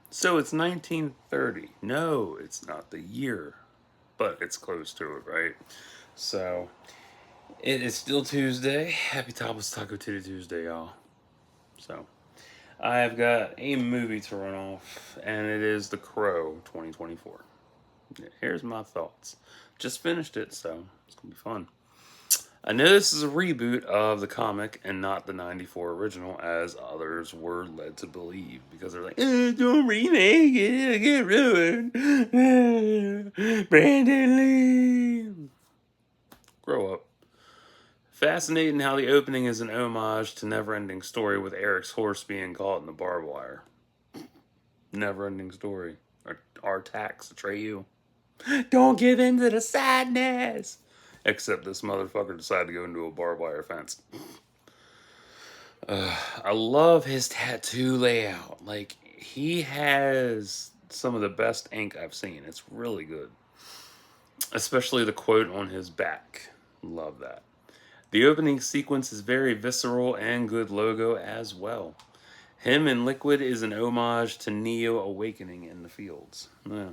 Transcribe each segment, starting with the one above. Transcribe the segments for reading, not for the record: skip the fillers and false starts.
So it's 1930. No, it's not the year, but it's close to it, right? So it is still Tuesday. Happy Tapas Taco Tuesday, y'all. So I've got a movie to run off, and it is The Crow 2024. Here's my thoughts. Just finished it, so it's gonna be fun. I know this is a reboot of the comic and not the '94 original, as others were led to believe, because they're like, don't remake it, it'll get ruined. Brandon Lee. Grow up. Fascinating how the opening is an homage to Neverending Story with Eric's horse being caught in the barbed wire. Neverending Story. Our tax, Atreyu. Don't give in to the sadness. Except this motherfucker decided to go into a barbed wire fence. I love his tattoo layout. Like, he has some of the best ink I've seen. It's really good. Especially the quote on his back. Love that. The opening sequence is very visceral and good logo as well. Him in Liquid is an homage to Neo awakening in the fields. Yeah.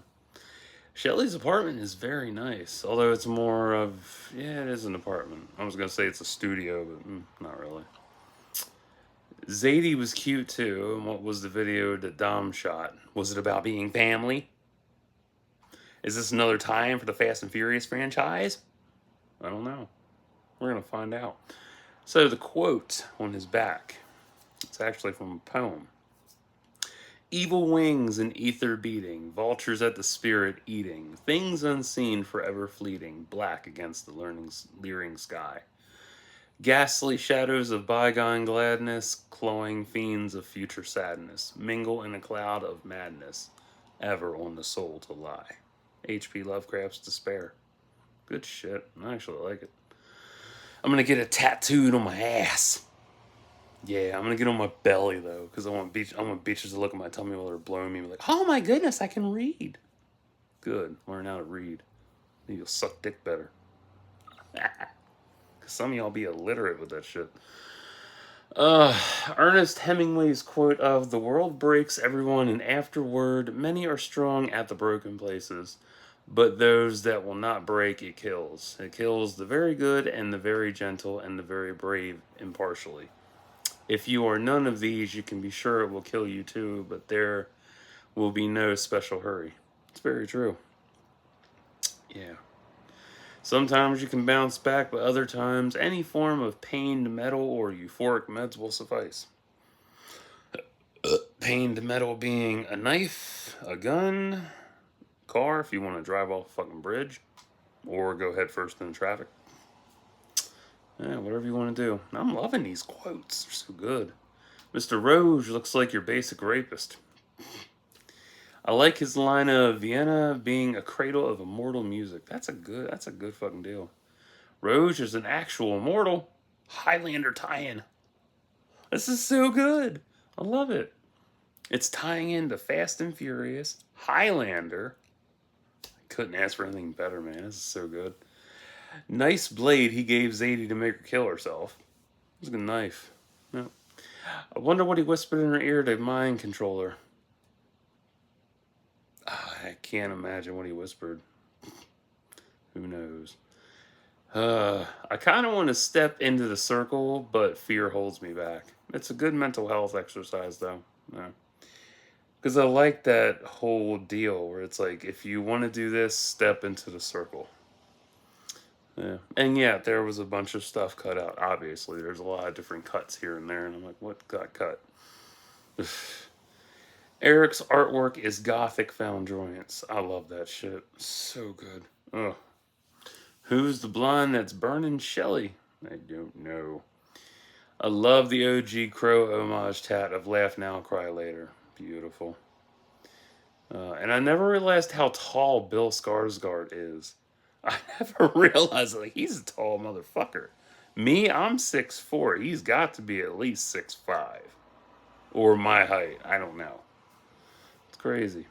Shelley's apartment is very nice, although it's more of, yeah, it is an apartment. I was gonna say it's a studio, but not really. Zadie was cute too. And what was the video that Dom shot? Was it about being family? Is this another tie-in for the Fast and Furious franchise? I don't know. We're gonna find out. So the quote on his back, it's actually from a poem. Evil wings in ether beating, vultures at the spirit eating, things unseen forever fleeting, black against the leering sky. Ghastly shadows of bygone gladness, clawing fiends of future sadness, mingle in a cloud of madness, ever on the soul to lie. H.P. Lovecraft's Despair. Good shit. I actually like it. I'm gonna get it tattooed on my ass. Yeah, I'm gonna get on my belly though, because I want bitches to look at my tummy while they're blowing me and be like, oh my goodness, I can read. Good. Learn how to read. Maybe you'll suck dick better. Because some of y'all be illiterate with that shit. Uh, Ernest Hemingway's quote of "The world breaks everyone, and afterward, many are strong at the broken places, but those that will not break, it kills. It kills the very good and the very gentle and the very brave impartially. If you are none of these, you can be sure it will kill you too, but there will be no special hurry." It's very true. Yeah. Sometimes you can bounce back, but other times, any form of pained metal or euphoric meds will suffice. Pained metal being a knife, a gun, car if you want to drive off a fucking bridge, or go head first in traffic. Yeah, whatever you want to do. I'm loving these quotes. They're so good. Mr. Roge looks like your basic rapist. I like his line of Vienna being a cradle of immortal music. That's a good fucking deal. Roge is an actual immortal. Highlander tie-in. This is so good. I love it. It's tying into Fast and Furious, Highlander. Couldn't ask for anything better, man. This is so good. Nice blade he gave Zadie to make her kill herself. It was a good knife. No. I wonder what he whispered in her ear to mind control her. I can't imagine what he whispered. Who knows? I kind of want to step into the circle, but fear holds me back. It's a good mental health exercise, though. Yeah. Because I like that whole deal where it's like, if you want to do this, step into the circle. Yeah. And yeah, there was a bunch of stuff cut out, obviously. There's a lot of different cuts here and there, and I'm like, what got cut? Eric's artwork is gothic foundroyance. I love that shit. So good. Ugh. Who's the blonde that's burning Shelley? I don't know. I love the OG Crow homage tat of Laugh Now, Cry Later. Beautiful. And I never realized how tall Bill Skarsgård is. I never realized, like, he's a tall motherfucker. Me, I'm 6'4". He's got to be at least 6'5". Or my height. I don't know. It's crazy.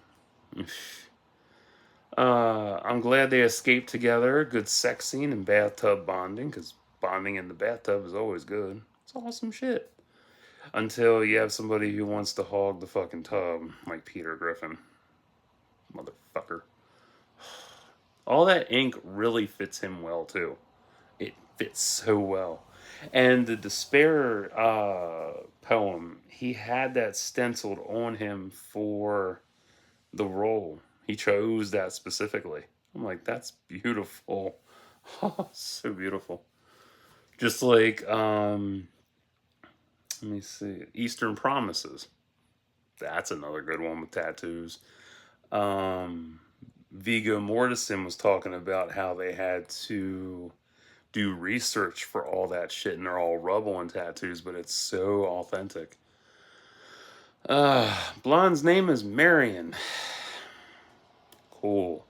I'm glad they escaped together. Good sex scene and bathtub bonding, because bonding in the bathtub is always good. It's awesome shit. Until you have somebody who wants to hog the fucking tub, like Peter Griffin. Motherfucker. All that ink really fits him well, too. It fits so well. And the Despair poem, he had that stenciled on him for the role. He chose that specifically. I'm like, that's beautiful. So beautiful. Just like, let me see, Eastern Promises. That's another good one with tattoos. Um, Viggo Mortensen was talking about how they had to do research for all that shit, and they're all rubble and tattoos, but it's so authentic. Blonde's name is Marion. Cool.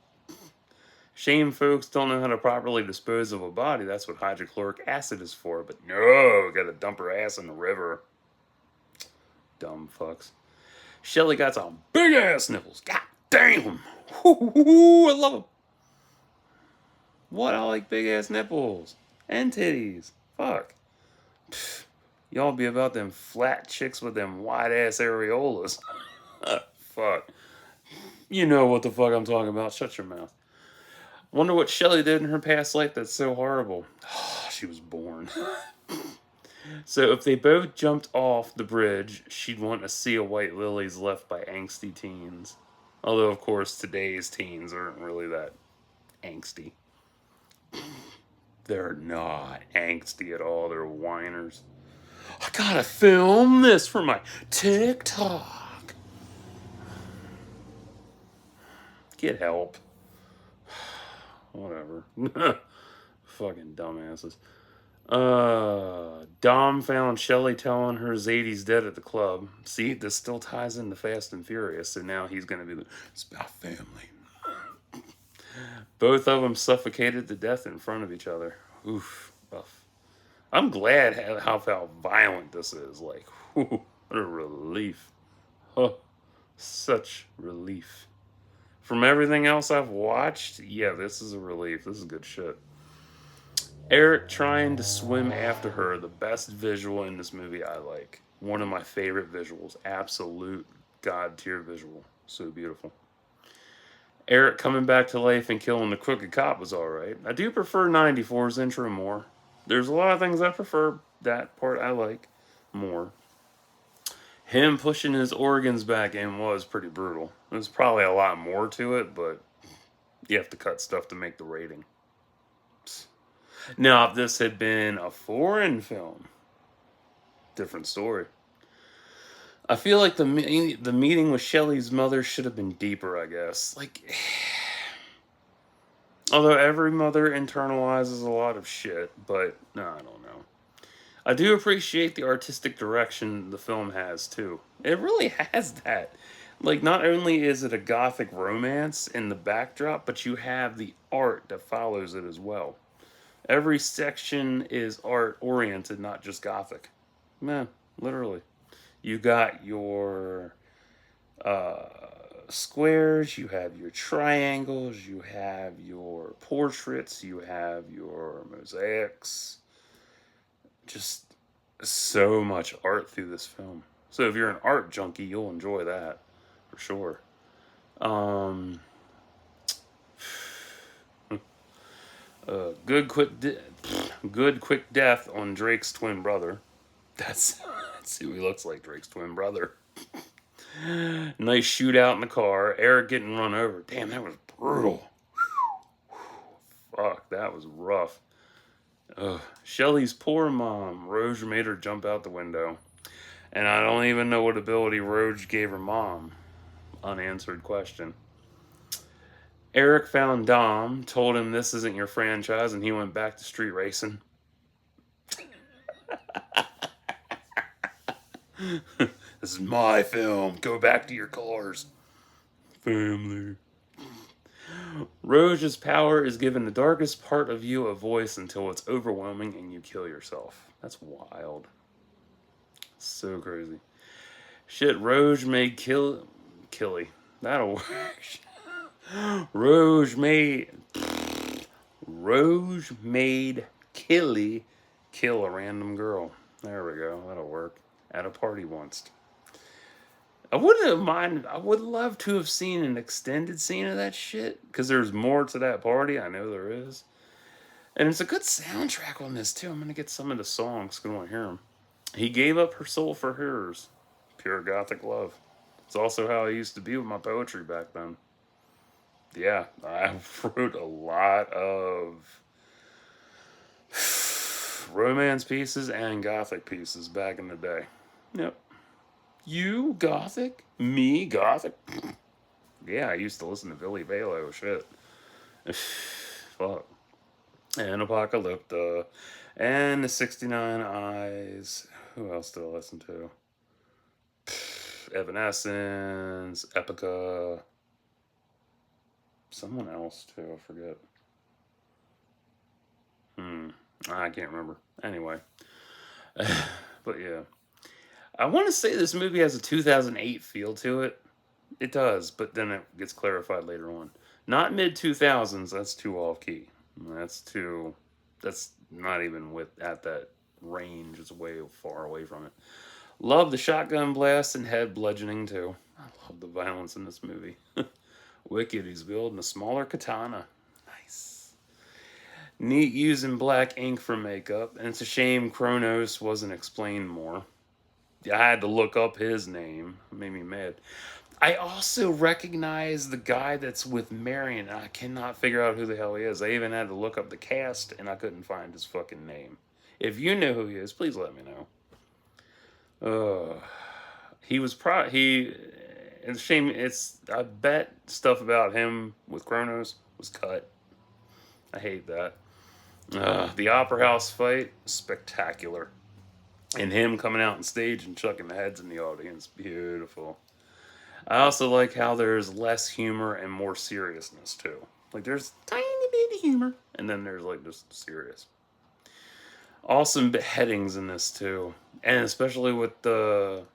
Shame folks don't know how to properly dispose of a body. That's what hydrochloric acid is for. But no, gotta dump her ass in the river. Dumb fucks. Shelly got some big ass nipples. God damn. I love them. What? I like big ass nipples. And titties. Fuck. Pfft. Y'all be about them flat chicks with them wide ass areolas. Fuck. You know what the fuck I'm talking about. Shut your mouth. Wonder what Shelly did in her past life that's so horrible. She was born. So if they both jumped off the bridge, she'd want a sea of white lilies left by angsty teens. Although, of course, today's teens aren't really that angsty. They're not angsty at all. They're whiners. I gotta film this for my TikTok. Get help. Whatever. Fucking dumbasses. Dom found Shelly telling her Zadie's dead at the club. See, this still ties into Fast and Furious, so now he's gonna be it's about family. Both of them suffocated to death in front of each other. Oof, rough. I'm glad how violent this is. Like, whew, what a relief. Huh, such relief. From everything else I've watched, yeah, this is a relief. This is good shit. Eric trying to swim after her, the best visual in this movie I like. One of my favorite visuals. Absolute god tier visual. So beautiful. Eric coming back to life and killing the crooked cop was alright. I do prefer 94's intro more. There's a lot of things I prefer. That part I like more. Him pushing his organs back in was pretty brutal. There's probably a lot more to it, but you have to cut stuff to make the rating. Now, if this had been a foreign film, different story. I feel like the meeting with Shelly's mother should have been deeper, I guess. Like, although every mother internalizes a lot of shit, but no, I don't know. I do appreciate the artistic direction the film has, too. It really has that. Like, not only is it a gothic romance in the backdrop, but you have the art that follows it as well. Every section is art oriented, not just gothic. Man, literally. You got your squares, you have your triangles, you have your portraits, you have your mosaics. Just so much art through this film. So if you're an art junkie, you'll enjoy that for sure. Good quick death on Drake's twin brother. That's who he looks like, Drake's twin brother. Nice shootout in the car. Eric getting run over. Damn, that was brutal. Fuck, that was rough. Shelly's poor mom. Roge made her jump out the window. And I don't even know what ability Roge gave her mom. Unanswered question. Eric found Dom, told him this isn't your franchise, and he went back to street racing. This is my film. Go back to your cars. Family. Roge's power is giving the darkest part of you a voice until it's overwhelming and you kill yourself. That's wild. So crazy. Shit, Roge made Killy. That'll work. Roge made Killy kill a random girl. There we go. That'll work. at a party once. I wouldn't have mind. I would love to have seen an extended scene of that shit because there's more to that party. I know there is, and it's a good soundtrack on this too. I'm gonna get some of the songs. Go and hear them. He gave up her soul for hers. Pure gothic love. It's also how I used to be with my poetry back then. Yeah, I wrote a lot of romance pieces and gothic pieces back in the day. Yep. You gothic? Me gothic? Yeah, I used to listen to Billy Valo. Shit. Fuck. And Apocalypta. And the 69 Eyes. Who else did I listen to? Evanescence. Epica. Someone else too. I forget. I can't remember. Anyway. But yeah. I want to say this movie has a 2008 feel to it. It does, but then it gets clarified later on. Not mid 2000s. That's too off key. That's too. That's not even with at that range. It's way far away from it. Love the shotgun blast and head bludgeoning too. I love the violence in this movie. Wicked. He's wielding a smaller katana. Nice. Neat using black ink for makeup, and it's a shame Kronos wasn't explained more. I had to look up his name. It made me mad. I also recognize the guy that's with Marion, and I cannot figure out who the hell he is. I even had to look up the cast, and I couldn't find his fucking name. If you know who he is, please let me know. He was he. It's a shame. I bet stuff about him with Kronos was cut. I hate that. The Opera House fight, spectacular. And him coming out on stage and chucking the heads in the audience, beautiful. I also like how there's less humor and more seriousness too. Like there's tiny bit of humor, and then there's like just serious. Awesome beheadings in this too, and especially with the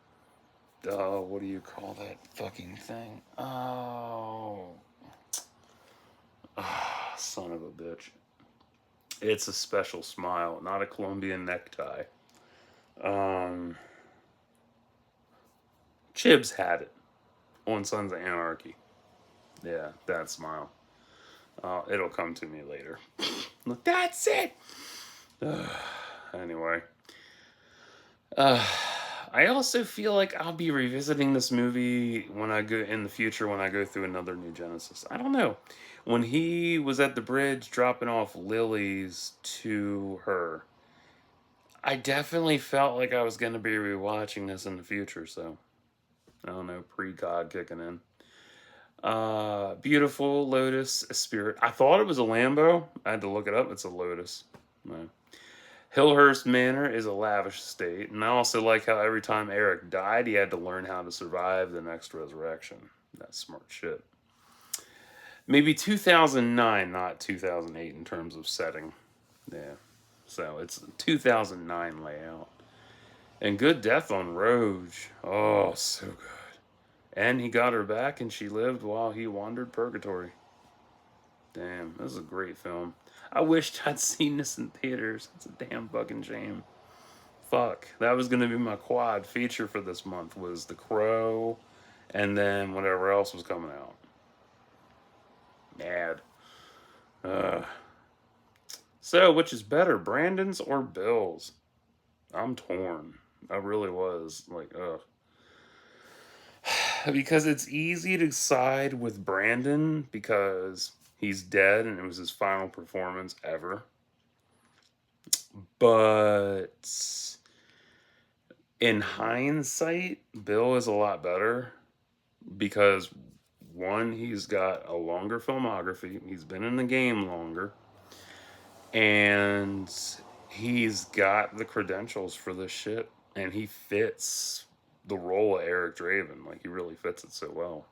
what do you call that fucking thing? Oh, son of a bitch! It's a special smile, not a Colombian necktie. Um, Chibs had it on Sons of Anarchy. Yeah, that smile. It'll come to me later. That's it. Anyway, I also feel like I'll be revisiting this movie when I go in the future when I go through another New Genesis. I don't know. When he was at the bridge dropping off lilies to her, I definitely felt like I was going to be rewatching this in the future. So I don't know, pre-God kicking in. Beautiful Lotus Spirit. I thought it was a Lambo. I had to look it up. It's a Lotus. No. Hillhurst Manor is a lavish estate, and I also like how every time Eric died, he had to learn how to survive the next resurrection. That's smart shit. Maybe 2009, not 2008 in terms of setting. Yeah. So it's 2009 layout. And good death on Roge. Oh, so good. And he got her back, and she lived while he wandered purgatory. Damn, this is a great film. I wished I'd seen this in theaters. It's a damn fucking shame. Fuck. That was gonna be my quad feature for this month was The Crow, and then whatever else was coming out. Mad. Uh. So, which is better, Brandon's or Bill's? I'm torn. I really was like, ugh. Because it's easy to side with Brandon because he's dead and it was his final performance ever. But in hindsight, Bill is a lot better because one, he's got a longer filmography, he's been in the game longer, and he's got the credentials for this shit, and he fits the role of Eric Draven. Like, he really fits it so well.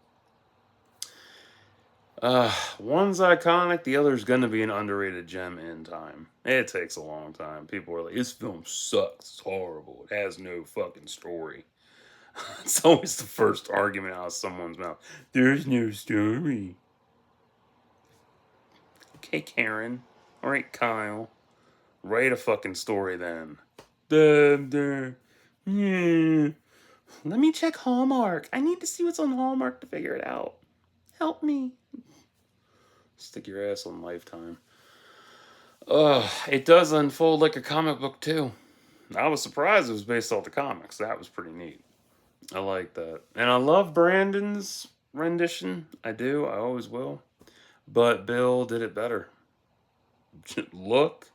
One's iconic, the other's gonna be an underrated gem in time. It takes a long time. People are like, this film sucks, it's horrible, it has no fucking story. It's always the first argument out of someone's mouth. There's no story. Okay, Karen. Alright, Kyle. Write a fucking story then. Duh. Hmm. Let me check Hallmark. I need to see what's on Hallmark to figure it out. Help me. Stick your ass on Lifetime. Ugh, it does unfold like a comic book too. I was surprised it was based off the comics. That was pretty neat. I like that. And I love Brandon's rendition. I do. I always will. But Bill did it better. Look,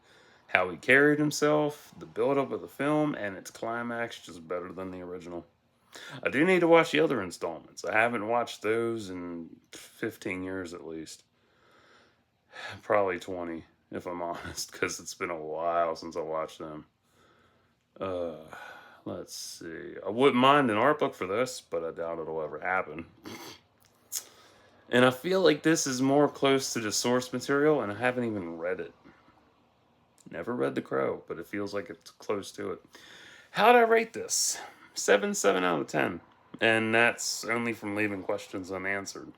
how he carried himself, the build up of the film, and its climax just better than the original. I do need to watch the other installments. I haven't watched those in 15 years at least. Probably 20, if I'm honest, because it's been a while since I watched them. Uh, let's see. I wouldn't mind an art book for this, but I doubt it'll ever happen. And I feel like this is more close to the source material, and I haven't even read it. Never read The Crow, but it feels like it's close to it. How'd I rate this? 7 out of 10. And that's only from leaving questions unanswered.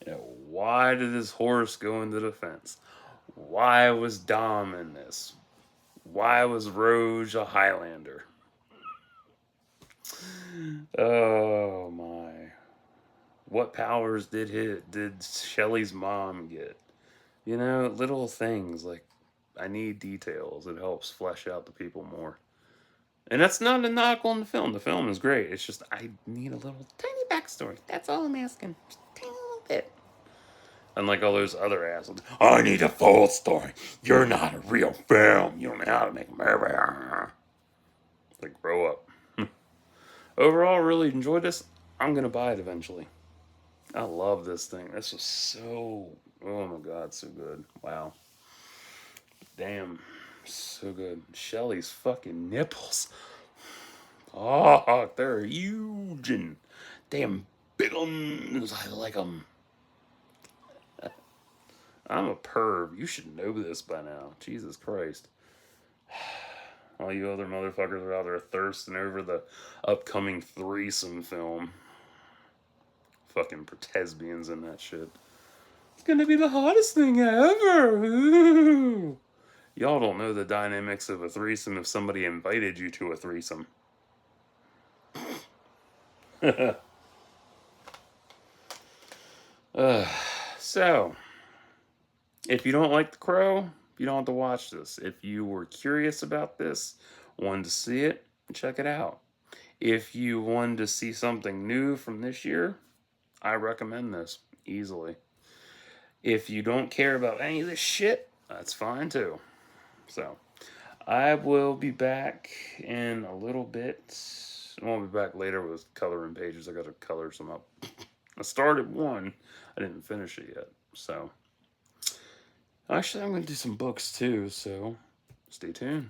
You know, why did his horse go into the fence? Why was Dom in this? Why was Roge a Highlander? Oh my. What powers did Shelley's mom get? You know, little things like I need details. It helps flesh out the people more. And that's not a knock on the film. The film is great. It's just I need a little tiny backstory. That's all I'm asking. Just a tiny little bit. Unlike all those other assholes. I need a full story. You're not a real film. You don't know how to make a movie. Like, grow up. Overall, really enjoyed this. I'm going to buy it eventually. I love this thing. This was so. Oh my god, so good. Wow. Damn. So good. Shelly's fucking nipples. Oh, they're huge and damn big ones. I like them. I'm a perv. You should know this by now. Jesus Christ. All you other motherfuckers are out there thirsting over the upcoming threesome film. Fucking Protesbians and that shit. It's gonna be the hottest thing ever. Ooh. Y'all don't know the dynamics of a threesome if somebody invited you to a threesome. So, if you don't like The Crow, you don't have to watch this. If you were curious about this, wanted to see it, check it out. If you wanted to see something new from this year, I recommend this easily. If you don't care about any of this shit, that's fine too. So, I will be back in a little bit. I'll be back later with coloring pages. I got to color some up. I started one, I didn't finish it yet. So, actually, I'm going to do some books too. So, stay tuned.